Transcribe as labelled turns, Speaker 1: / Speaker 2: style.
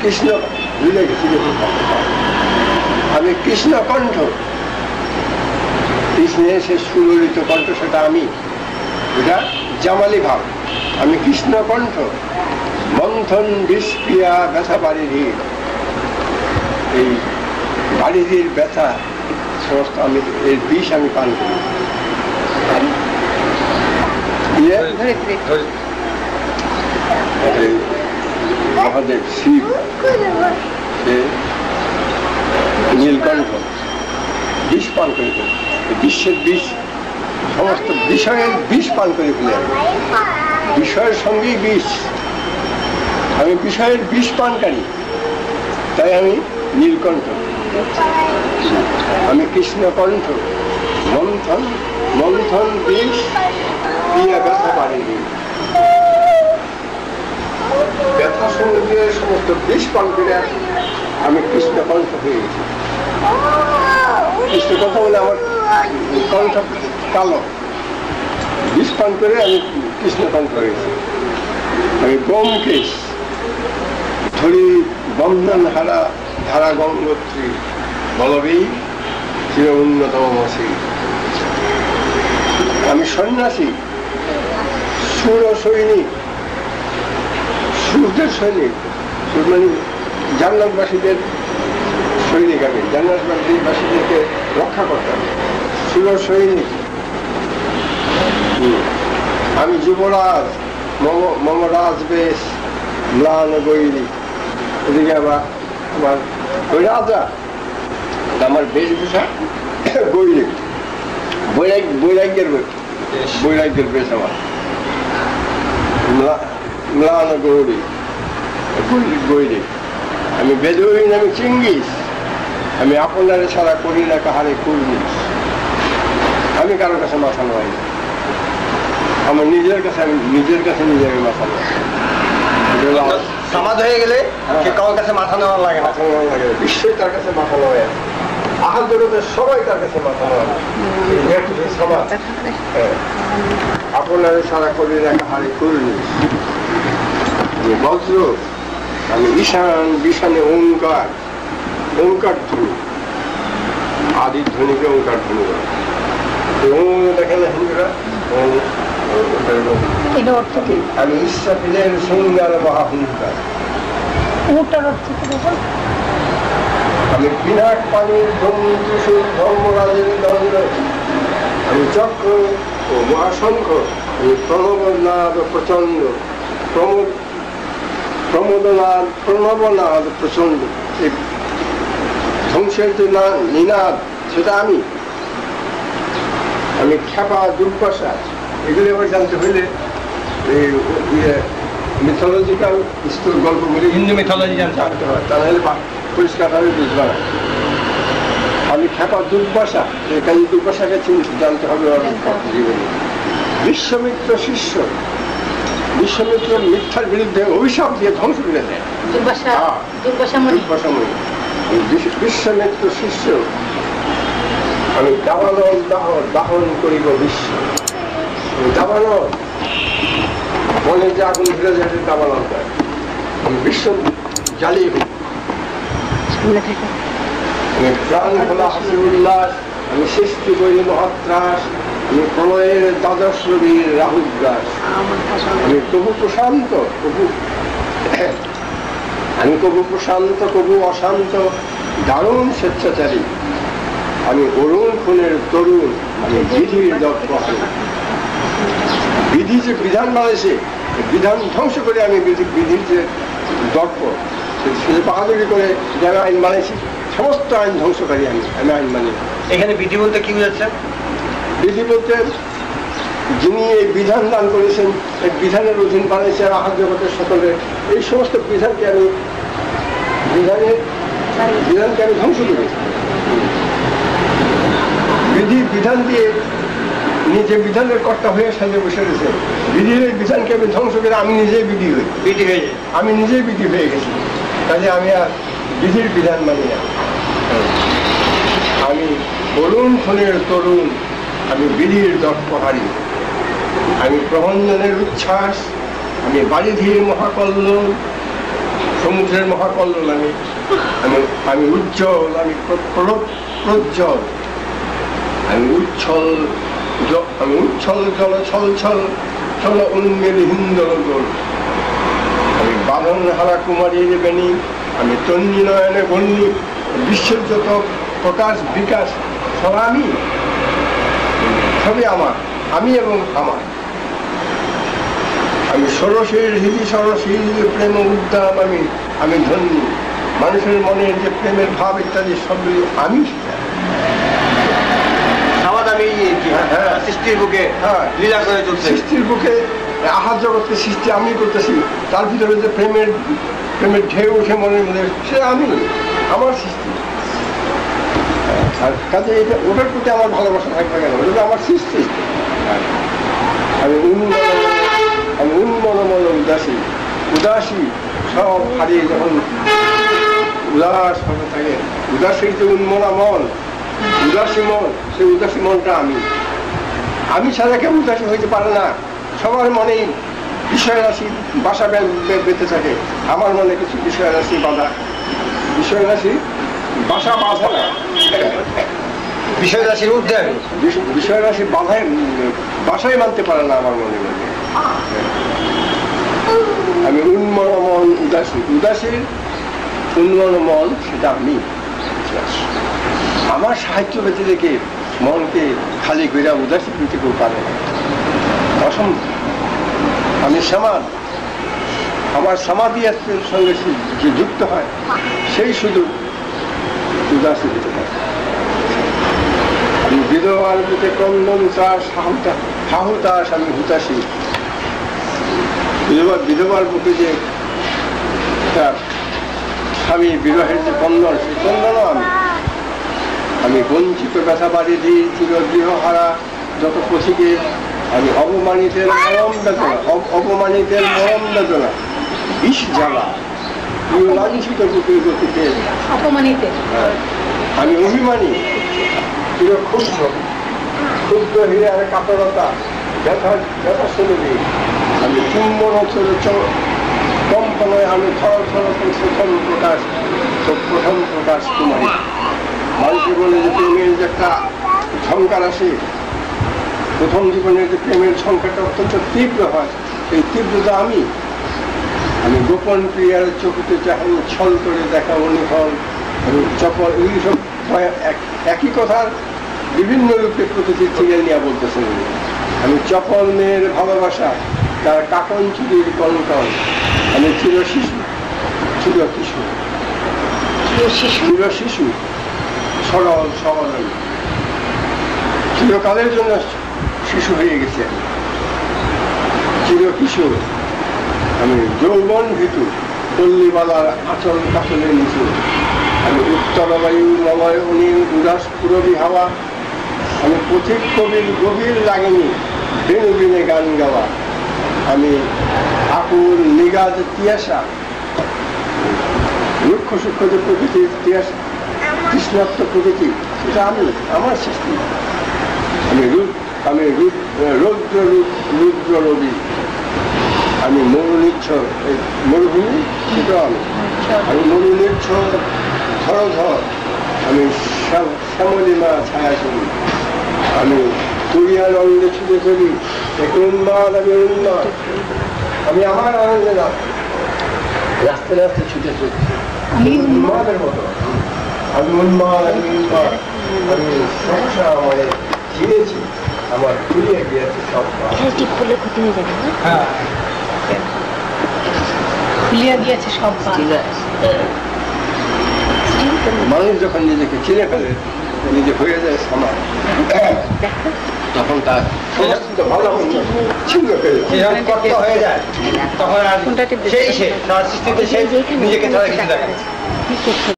Speaker 1: কৃষ্ণ ভুলে গেছি, আমি কৃষ্ণ কণ্ঠ, কৃষ্ণের সে সুললিত কণ্ঠ, সেটা আমি, এটা জামালি ভাব। আমি কৃষ্ণ কণ্ঠ, মন্থন বিষক্রিয়া ব্যথা বাড়ির, এই বাড়ির ব্যথা সমস্ত আমি এর বিষ আমি পান করি। মহাদেব শিব সে নীলকণ্ঠ বিষ পান করে ফেলে, বিশ্বের বিষ, সমস্ত বিষয়ের বিষ পান করে ফেলে। বিষয়ের সঙ্গেই বিষ, আমি বিষয়ের বিষ পানকারী, তাই আমি নীলকণ্ঠ। আমি কৃষ্ণকণ্ঠ, মন্থন মন্থন বিষ ক্রিয়া ব্যথা পারেনি, ব্যথা সঙ্গে সমস্ত বিষ পান করে আমি কৃষ্ণকণ্ঠ হয়ে গেছি। কৃষ্ণকণ্ঠ বলে আমার কণ্ঠ কালো, বিষ পান করে আমি কৃষ্ণকণ্ঠ হয়েছি। আমি ব্যোমকেশ, ধরি বন্ধন হারা ধারা গঙ্গোত্রী, বলবেই চির উন্নতম মাসি। আমি সন্ন্যাসী, সুর সৈনিক, সুরদের সৈনিক, মানে জান্নাতবাসীদের সৈনিক। আমি জান্নাতবাসীদেরকে রক্ষা করতাম, সুর সৈনিক। আমি যুবরাজ, মম রাজ বেশ ম্লান গৈরী। এদিকে আবার আমার ওই রাজা, আমার বেশভূষা গৈরিক, বৈরাগ্যের বেশ আমার ম্লান গৌরী, গৈরিক। আমি বেদুইন, আমি চিঙ্গিস, আমি আপনারে ছাড়া করি না কাহারে কুর্নিস। আমি কারোর কাছে মাথা নয়, আমার নিজের কাছে নিজে আমি মাথা নয়।
Speaker 2: সমাজ হয়ে গেলে কারোর কাছে মাথা নেওয়া লাগে না,
Speaker 1: বিশ্বের তার কাছে মাথা নয়, আহার জগতের সবাই তার কাছে মাথা নয়। সমাজ আপনারে ছাড়া করি না কাহারে কুর্নিস। বজ্র, আমি ঈশান, বিষানে ওঙ্কার, ওঙ্কার ধ্বনি, আদি ধ্বনিকে ওঙ্কার ধ্বনি করে। দেখেন না হিন্দুরা, আমি ইসরাফিলের সিংহার মহাহুঙ্কার। আমি বিরাট পানির ধর্মরাজের দণ্ড, আমি চক্র ও মহাশঙ্খ, আমি প্রণবনাদ প্রচন্ড, প্রণবনাদ প্রচন্ড। ধ্বংসের যে নিনাদ, সেটা আমি। আমি খ্যাপা, দুর্বাসা, এগুলি আবার জানতে হইলে মিথোলজিক্যাল গল্পগুলি,
Speaker 2: হিন্দু মিথোলজি জানতে হয়,
Speaker 1: তা নাহলে পরিষ্কারভাবে বুঝবে না। আমি খ্যাপা, দুর্বাসা, এখানে দুর্বাসাকে জানতে হবে জীবনে। বিশ্বমিত্র শিষ্য, বিশ্বমিত্র মিথ্যার বিরুদ্ধে অভিশাপ দিয়ে ধ্বংস করে দেয়। বিশ্বমিত্র শিষ্য, আমি দাবানল দাহন করিব বিশ্ব। দাবানল মনে যে আগুন ধরে যায়, দাবানল দেয়, আমি বিশ্ব জ্বালিয়ে হই। আমি প্রাণ খোলা হাসি উল্লাস, আমি সৃষ্টি করি মহাত্রাস, আমি প্রলয়ের দ্বাদশ রবির রাহুগ্রাস। আমি কবু প্রশান্ত, আমি কবু প্রশান্ত, কবু অশান্ত, দারুণ স্বেচ্ছাচারী। আমি অরুণ খুনের তরুণ, আমি বিধির দক্ষ। বিধি যে বিধান বানাইছে, বিধান ধ্বংস করে আমি বিধির যে দর্প, সে বাহাদুরি করে যারা আইন বানাইছি, সমস্ত আইন ধ্বংসকারী আমি আইন মানি।
Speaker 2: এখানে বিধি বলতে কি বুঝাচ্ছেন?
Speaker 1: বিধি বলতে যিনি এই বিধান দান করেছেন, এই বিধানের অধীন বানাইছেন আহার জগতের সকলে, এই সমস্ত বিধানকে আমি ধ্বংস করি। বিধান দিয়ে নিজে বিধানের কর্তা হয়ে সাজে বসে রয়েছে। বিধির এই বিধানকে আমি ধ্বংস করে আমি নিজেই বিধি হয়ে আমি নিজেই বিধি হয়ে গেছি। কাজে আমি আর বিধির বিধান মানি না। আমি অরুণ খুনের তরুণ, আমি বিধির দর্পহারী। আমি প্রবঞ্জনের উচ্ছ্বাস, আমি বারিধির মহাকল্লোল, সমুদ্রের মহাকল্লোল আমি আমি আমি উজ্জ্বল, আমি প্রজ্জ্বল, আমি উচ্ছল আমি উচ্ছল জল ছল ছল ছল উন্মেল হিন্দল গোল, আমি বাঁধন হারা কুমারীর বেণী, আমি তন্নি নয়নে বন্যী, বিশ্বের যত প্রকাশ বিকাশ সব আমি, সবই আমার, আমি এবং আমার। আমি ষোড়শীর হৃদি সরসীর প্রেম উদ্দাম, আমি ধন্যী, মানুষের মনের যে প্রেমের ভাব ইত্যাদি সবগুলি আমি।
Speaker 2: সামাদ আমি সৃষ্টির বুকে লীলা করে চলছে।
Speaker 1: সৃষ্টির বুকে আহার জগৎকে সৃষ্টি আমি করতেছি, তার ভিতরে যে প্রেমের ঢেউ উঠে মনের মধ্যে, সে আমি, আমার সৃষ্টি। আর কাজে এটা ওটার প্রতি আমার ভালোবাসা থাকবে কেন? ওটা আমার সৃষ্টি। আমি উন্মনমন উদাসী, উদাসী সব হারিয়ে যখন উদাস ভাবে থাকে, উদাসীর যে উন্মনা মন, উদাসী মন, সেই উদাসী মনটা আমি ছাড়া কেউ উদাসী হইতে পারে না। সবার মনেই বিষয় রাশি বাসা বেঁধে থাকে, আমার মনে কিছু বিষয় রাশি বাধা, বিষয় রাশি বাসা বাঁধে না,
Speaker 2: বিষয় রাশির ঊর্ধ্বে আমি।
Speaker 1: বিষয় রাশি বাসায় মানতে পারে না আমার মনে মধ্যে। আমি উন্মনমন উদাসী, উদাসীর উন্মনমন সেটা আমি। আমার সাহিত্য বেঁচে রেখে মনকে খালি করে উদাসী করতে কেউ পারে না, অসম্ভব। আমি সমাজ, আমার সমাধির সঙ্গে যে যুক্ত হয় সেই শুধু উদাসী দিতে পারে। আমি বিধবার বুকে ক্রন্দন চাষ হাহুতাস, আমি হুতাশী। বিধবার বুকে যে তার স্বামী বিবাহের যে বন্ধন, সেই বন্ধনও আমি বঞ্চিত ব্যথা বাড়ি দিই চিরগৃহহারা যত পথিকে, আমি অপমানিতের মরম বেদনা, অপমানিতের মরম বেদনা বিষ জ্বালা লাঞ্ছিত বুকের গতিতে
Speaker 3: অপমানিতে।
Speaker 1: আমি অভিমানী, ক্ষুদ্র ক্ষুদ্র হীরার কাতরতা ব্যথা শুনে দিই। আমি চুম্বন কম্পনায় আমি থর থর প্রথম প্রকাশ কুমারী। মানুষের বলে যে প্রেমের যে একটা ঝঙ্কার আসে, প্রথম জীবনের যে প্রেমের ঝঙ্কারটা অত্যন্ত তীব্র হয়, সেই তীব্রতা আমি গোপন প্রিয়ার চোখতে চাহানি ছল করে দেখা অনুফল, আমি চপল, এই সব একই কথার বিভিন্ন রূপে প্রকৃতির সিরিয়াল নিয়ে বলতেছেন। আমি চপল মেয়ের ভালোবাসা, তার কাকন চুরির কনকন, আমি চির শিশু সরল সরল, আমি চিরকালের জন্য শিশু হয়ে গেছি। আমি চির কিশোর, আমি যৌবন ভীতু, পল্লীবালার আচল কাচলের নিচু, আমি উত্তর বায়ু মলয় অনিল উদাস পুরবী হাওয়া, আমি পথিক কবির গভীর লাগেনি বেনু বিনে গান গাওয়া, আমি আকুল নিগাদ তিয়াসা, রুক্ষ সূক্ষ্ম যে প্রকৃতির তিয়াস তৃষ্ণাত্ম প্রকৃতি, সেটা আমার সৃষ্টি। আমি রুদ্র রবি, আমি মরুনিচ্ছ মরুভূমি, সেটাও আমি মরুনিচ্ছ ধরধর, আমি শ্যামলিমা ছায়া করি, আমি তুরিয়ার আনন্দে ছুটে চলি, এক উন্মাদ, আমি উন্মাদ, আমি আমার আনন্দে না রাস্তায় রাস্তায় ছুটে চলি, আমি উন্মাদের মতো, আমি উন্মাদ, আমি সহসা আমার চিনেছি, আমার ফুলিয়ে গিয়েছে সব।
Speaker 3: খুলে ক্ষতি হয়ে যাবে না?
Speaker 2: হ্যাঁ,
Speaker 3: খুলিয়া গিয়েছে সব।
Speaker 1: মানুষ যখন নিজেকে চিনে ফেলে, নিজে হয়ে যায় সমাজ, তখন তার ভালো ছিন্ন
Speaker 2: হয়ে যায়, তখন আর সেই সে তার সৃষ্টিতে সে নিজেকে ছাড়া কিছু দেখে না।